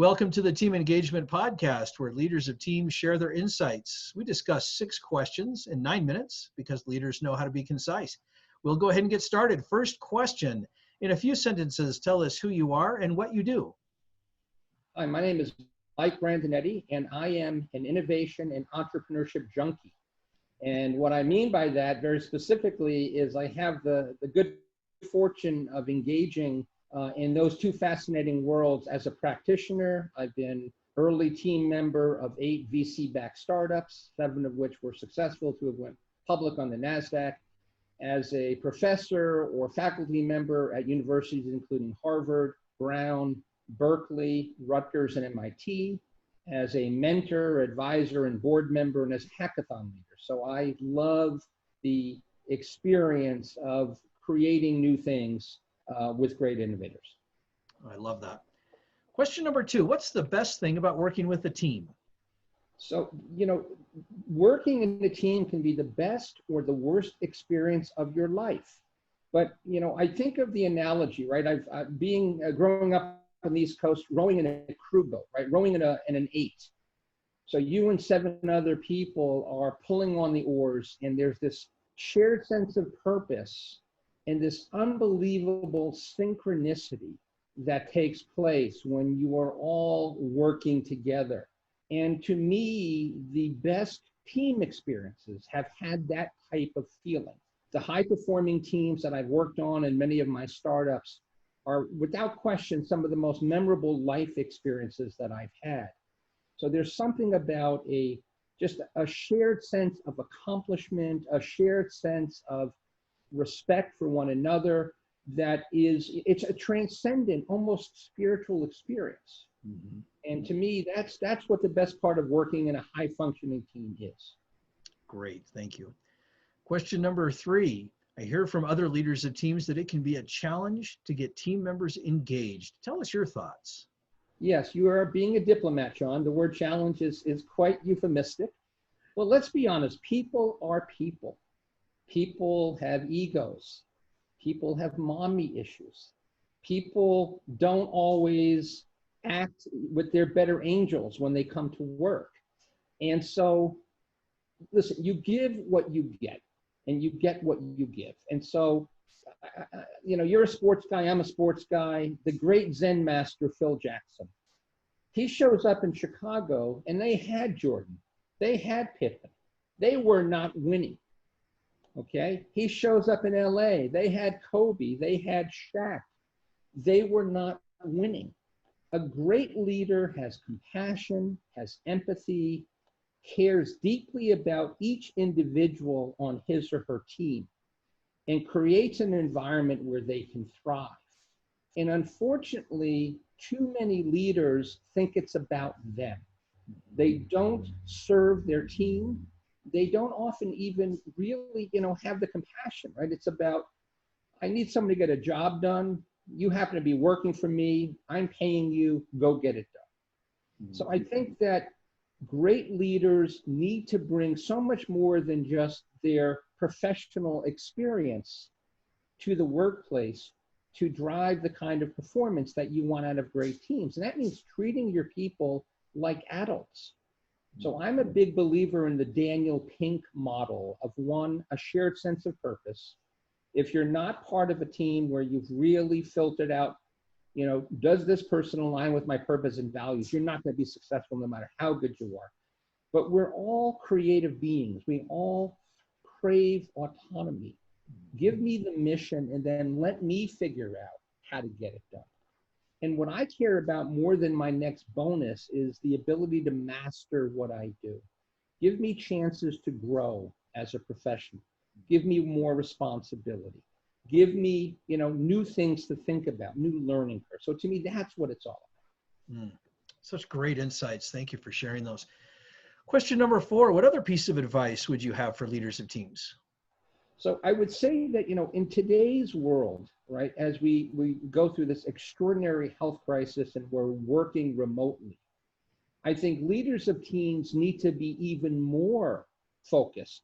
Welcome to the Team Engagement Podcast, where leaders of teams share their insights. We discuss 6 questions in 9 minutes because leaders know how to be concise. We'll go ahead and get started. First question, in a few sentences, tell us who you are and what you do. Hi, my name is Mike Grandinetti, and I am an innovation and entrepreneurship junkie. And what I mean by that very specifically is I have the good fortune of engaging in those two fascinating worlds as a practitioner. I've been early team member of 8 VC-backed startups, 7 of which were successful, 2 of went public on the NASDAQ. As a professor or faculty member at universities including Harvard, Brown, Berkeley, Rutgers, and MIT, as a mentor, advisor, and board member, and as a hackathon leader. So I love the experience of creating new things with great innovators. I love that. Question number 2, what's the best thing about working with a team? So, working in a team can be the best or the worst experience of your life. But, I think of the analogy, right? Growing up on the East Coast, rowing in a crew boat, right? Rowing in an 8. So you and 7 other people are pulling on the oars, and there's this shared sense of purpose and this unbelievable synchronicity that takes place when you are all working together. And to me, the best team experiences have had that type of feeling. The high-performing teams that I've worked on and many of my startups are, without question, some of the most memorable life experiences that I've had. So there's something about just a shared sense of accomplishment, a shared sense of respect for one another it's a transcendent, almost spiritual experience. Mm-hmm. And to me, that's what the best part of working in a high-functioning team is. Great, thank you. Question number 3. I hear from other leaders of teams that it can be a challenge to get team members engaged. Tell us your thoughts. Yes, you are being a diplomat, John. The word challenge is quite euphemistic. Well, let's be honest. People are people. People have egos. People have mommy issues. People don't always act with their better angels when they come to work. And so, listen, you give what you get, and you get what you give. And so, you're a sports guy, I'm a sports guy. The great Zen master, Phil Jackson, he shows up in Chicago, and they had Jordan. They had Pippen. They were not winning. Okay, he shows up in LA. They had Kobe. They had Shaq. They were not winning. A great leader has compassion, has empathy, cares deeply about each individual on his or her team, and creates an environment where they can thrive. And unfortunately, too many leaders think it's about them. They don't serve their team. They don't often even really, have the compassion, right? It's about, I need someone to get a job done. You happen to be working for me. I'm paying you. Go get it done. Mm-hmm. So I think that great leaders need to bring so much more than just their professional experience to the workplace to drive the kind of performance that you want out of great teams. And that means treating your people like adults. So I'm a big believer in the Daniel Pink model of a shared sense of purpose. If you're not part of a team where you've really filtered out, does this person align with my purpose and values, you're not going to be successful no matter how good you are. But we're all creative beings. We all crave autonomy. Give me the mission and then let me figure out how to get it done. And what I care about more than my next bonus is the ability to master what I do. Give me chances to grow as a professional. Give me more responsibility. Give me, new things to think about, new learning curves. So to me, that's what it's all about. Such great insights. Thank you for sharing those. Question number 4, what other piece of advice would you have for leaders of teams? So I would say that, in today's world, right, as we go through this extraordinary health crisis and we're working remotely, I think leaders of teams need to be even more focused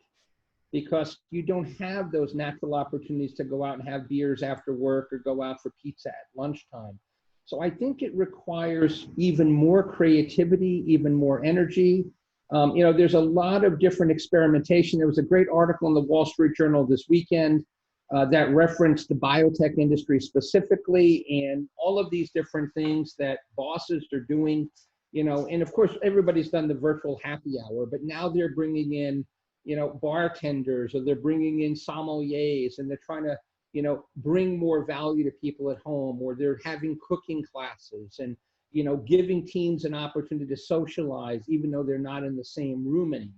because you don't have those natural opportunities to go out and have beers after work or go out for pizza at lunchtime. So I think it requires even more creativity, even more energy. There's a lot of different experimentation. There was a great article in the Wall Street Journal this weekend that referenced the biotech industry specifically, and all of these different things that bosses are doing. And of course, everybody's done the virtual happy hour, but now they're bringing in, bartenders, or they're bringing in sommeliers, and they're trying to, bring more value to people at home, or they're having cooking classes and, giving teams an opportunity to socialize, even though they're not in the same room anymore.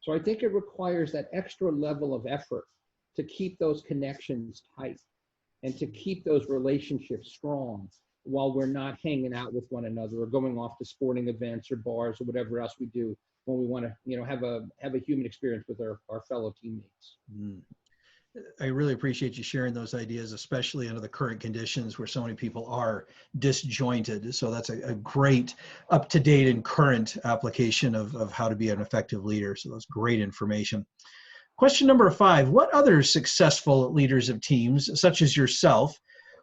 So I think it requires that extra level of effort to keep those connections tight and to keep those relationships strong while we're not hanging out with one another or going off to sporting events or bars or whatever else we do when we want to, have a human experience with our fellow teammates. Mm. I really appreciate you sharing those ideas, especially under the current conditions where so many people are disjointed. So that's a great up-to-date and current application of how to be an effective leader. So that's great information. Question number 5, what other successful leaders of teams, such as yourself,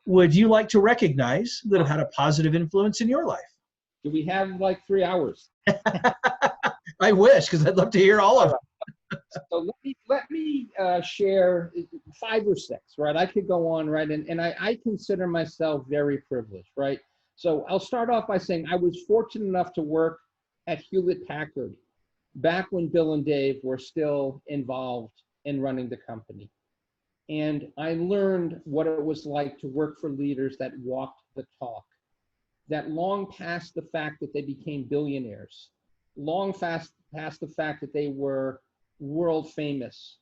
would you like to recognize that have had a positive influence in your life? Do we have like 3 hours? I wish, because I'd love to hear all of it. So let me share 5 or 6, right? I could go on, right? And I consider myself very privileged, right? So I'll start off by saying I was fortunate enough to work at Hewlett-Packard back when Bill and Dave were still involved in running the company. And I learned what it was like to work for leaders that walked the talk, that long past the fact that they became billionaires, long past the fact that they were world famous,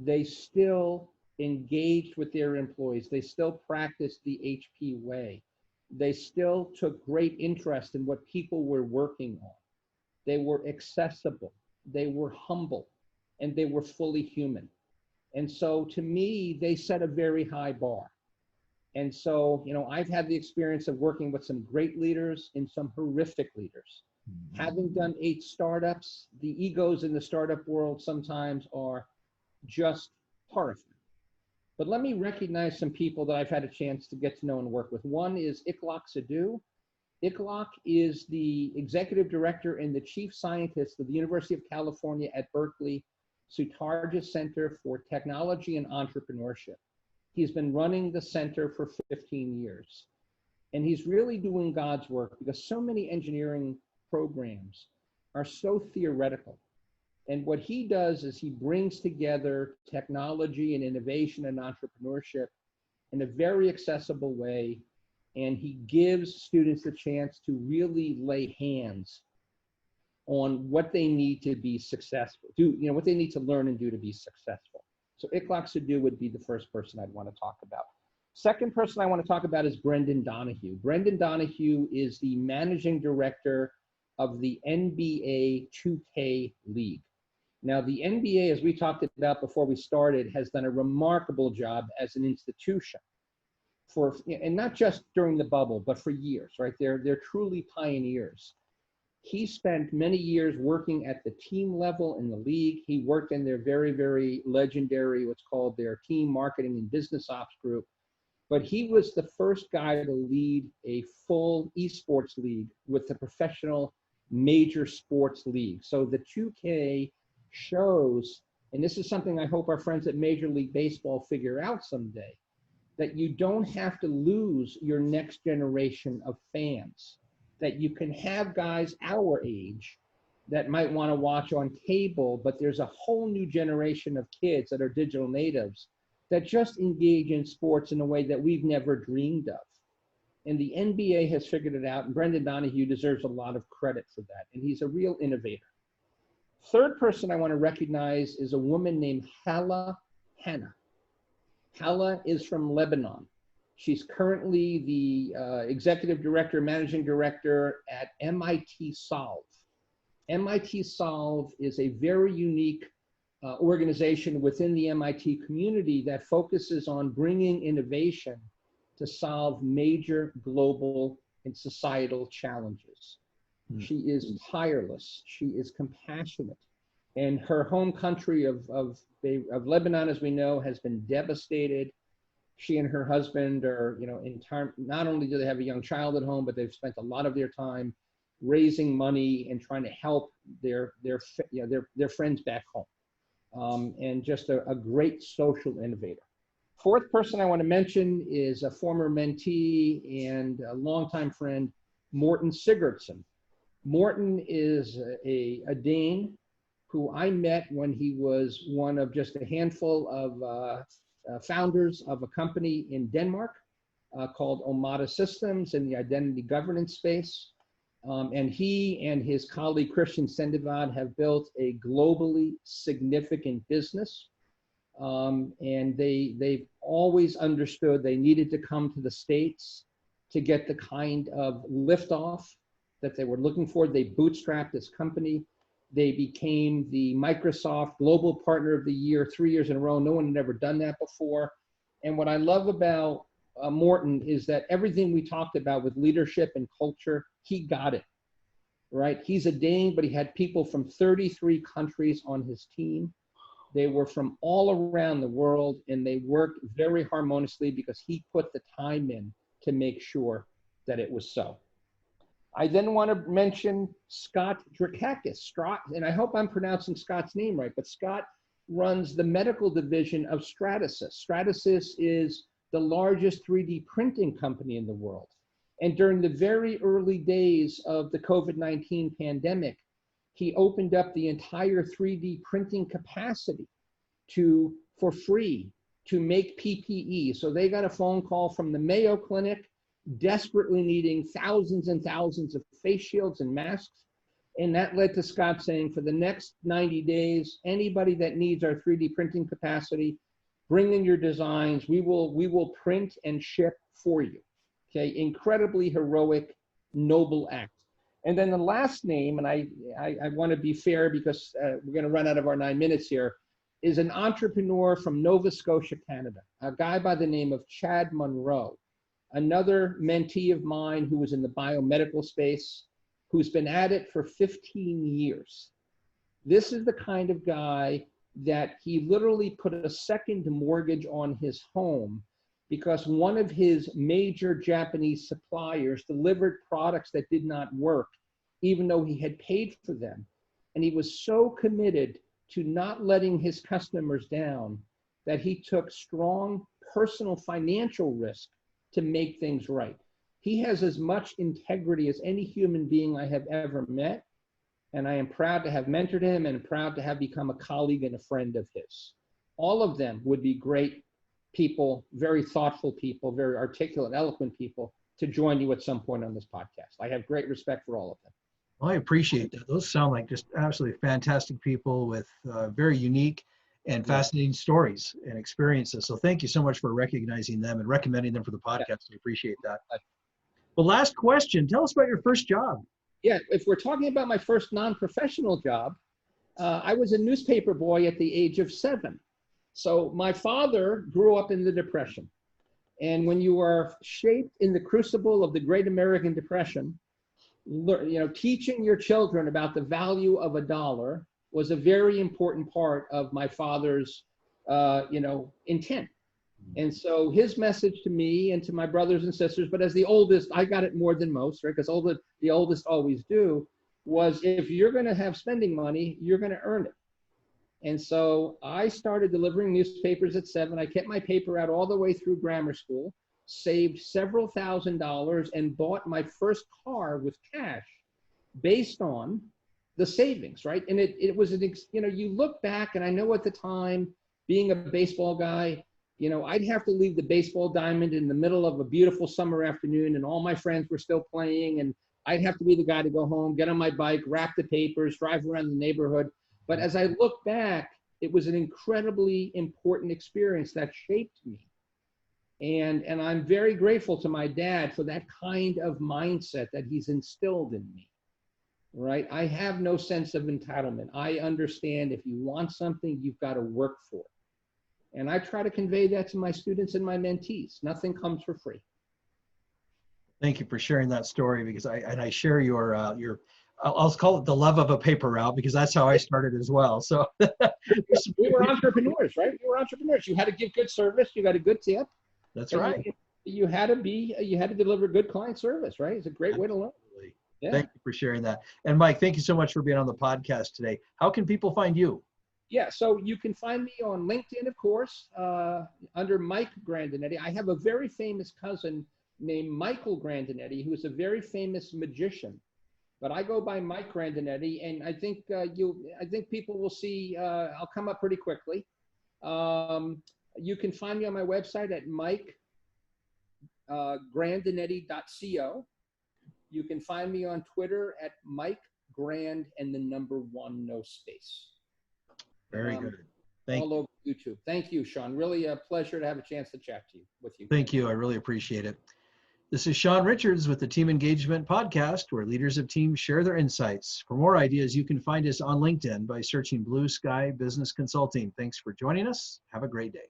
they still engaged with their employees. They still practiced the HP way. They still took great interest in what people were working on. They were accessible, they were humble, and they were fully human. And so to me, they set a very high bar. And so, I've had the experience of working with some great leaders and some horrific leaders. Having done 8 startups, the egos in the startup world sometimes are just horrifying. But let me recognize some people that I've had a chance to get to know and work with. One is Iqlaq Sadhu. Iqlaq is the executive director and the chief scientist of the University of California at Berkeley, Sutarja Center for Technology and Entrepreneurship. He's been running the center for 15 years. And he's really doing God's work because so many engineering programs are so theoretical. And what he does is he brings together technology and innovation and entrepreneurship in a very accessible way. And he gives students the chance to really lay hands on what they need to be successful, what they need to learn and do to be successful. So Iqlaq Sadhu would be the first person I'd want to talk about. Second person I want to talk about is Brendan Donahue. Brendan Donahue is the managing director of the NBA 2K League. Now, the NBA, as we talked about before we started, has done a remarkable job as an institution and not just during the bubble, but for years, right? They're truly pioneers. He spent many years working at the team level in the league. He worked in their very, very legendary, what's called their team marketing and business ops group. But he was the first guy to lead a full esports league with the professional major sports league. So the 2K shows, and this is something I hope our friends at Major League Baseball figure out someday, that you don't have to lose your next generation of fans, that you can have guys our age that might want to watch on cable, but there's a whole new generation of kids that are digital natives that just engage in sports in a way that we've never dreamed of. And the NBA has figured it out, and Brendan Donahue deserves a lot of credit for that, and he's a real innovator. Third person I want to recognize is a woman named Hala Hanna. Hala is from Lebanon. She's currently the executive director, managing director at MIT Solve. MIT Solve is a very unique organization within the MIT community that focuses on bringing innovation to solve major global and societal challenges. She is tireless. She is compassionate. And her home country of Lebanon, as we know, has been devastated. She and her husband are, in time, not only do they have a young child at home, but they've spent a lot of their time raising money and trying to help their friends back home. And just a great social innovator. Fourth person I want to mention is a former mentee and a longtime friend, Morten Sigurdsson. Morten is a Dane who I met when he was one of just a handful of founders of a company in Denmark called Omada Systems in the identity governance space. And he and his colleague Christian Sendevad have built a globally significant business. And they've always understood they needed to come to the States to get the kind of liftoff that they were looking for. They bootstrapped this company. They became the Microsoft Global Partner of the Year 3 years in a row. No one had ever done that before. And what I love about Morten is that everything we talked about with leadership and culture, he got it, right? He's a Dane, but he had people from 33 countries on his team. They were from all around the world, and they worked very harmoniously because he put the time in to make sure that it was so. I then want to mention Scott Drakakis, and I hope I'm pronouncing Scott's name right, but Scott runs the medical division of Stratasys. Stratasys is the largest 3D printing company in the world. And during the very early days of the COVID-19 pandemic, he opened up the entire 3D printing capacity for free to make PPE. So they got a phone call from the Mayo Clinic, desperately needing thousands and thousands of face shields and masks. And that led to Scott saying, for the next 90 days, anybody that needs our 3D printing capacity, bring in your designs. We will print and ship for you. Okay, incredibly heroic, noble act. And then the last name, and I want to be fair because we're going to run out of our 9 minutes here, is an entrepreneur from Nova Scotia, Canada, a guy by the name of Chad Monroe, another mentee of mine who was in the biomedical space, who's been at it for 15 years. This is the kind of guy that he literally put a second mortgage on his home because one of his major Japanese suppliers delivered products that did not work, even though he had paid for them. And he was so committed to not letting his customers down that he took strong personal financial risk to make things right. He has as much integrity as any human being I have ever met. And I am proud to have mentored him and proud to have become a colleague and a friend of his. All of them would be great people, very thoughtful people, very articulate, eloquent people to join you at some point on this podcast. I have great respect for all of them. Well, I appreciate that. Those sound like just absolutely fantastic people with very unique and fascinating stories and experiences. So thank you so much for recognizing them and recommending them for the podcast. I appreciate that. Well, last question. Tell us about your first job. Yeah, if we're talking about my first non-professional job, I was a newspaper boy at the age of 7. So my father grew up in the Depression. And when you are shaped in the crucible of the Great American Depression, teaching your children about the value of a dollar was a very important part of my father's, intent. And so his message to me and to my brothers and sisters, but as the oldest, I got it more than most, right? Because the oldest always do, was if you're going to have spending money, you're going to earn it. And so I started delivering newspapers at 7. I kept my paper out all the way through grammar school, saved several $1,000s, and bought my first car with cash based on the savings, right? And it was, you look back, and I know at the time, being a baseball guy, I'd have to leave the baseball diamond in the middle of a beautiful summer afternoon, and all my friends were still playing, and I'd have to be the guy to go home, get on my bike, wrap the papers, drive around the neighborhood. But as I look back, it was an incredibly important experience that shaped me. And I'm very grateful to my dad for that kind of mindset that he's instilled in me, right? I have no sense of entitlement. I understand if you want something, you've got to work for it. And I try to convey that to my students and my mentees. Nothing comes for free. Thank you for sharing that story, because I share your I'll call it the love of a paper route, because that's how I started as well. So we were entrepreneurs, right? We were entrepreneurs. You had to give good service. You got a good tip. That's But right. you had to deliver good client service, right? It's a great way to learn. Absolutely. Yeah. Thank you for sharing that. And Mike, thank you so much for being on the podcast today. How can people find you? Yeah, so you can find me on LinkedIn, of course, under Mike Grandinetti. I have a very famous cousin named Michael Grandinetti, who is a very famous magician. But I go by Mike Grandinetti, and I think I think people will see. I'll come up pretty quickly. You can find me on my website at grandinetti.co. You can find me on Twitter at Mike Grand and the number 1, no space. Very good. Thank All you. over YouTube. Thank you, Sean. Really a pleasure to have a chance to chat to you with you. Thank you. I really appreciate it. This is Sean Richards with the Team Engagement Podcast, where leaders of teams share their insights. For more ideas, you can find us on LinkedIn by searching Blue Sky Business Consulting. Thanks for joining us. Have a great day.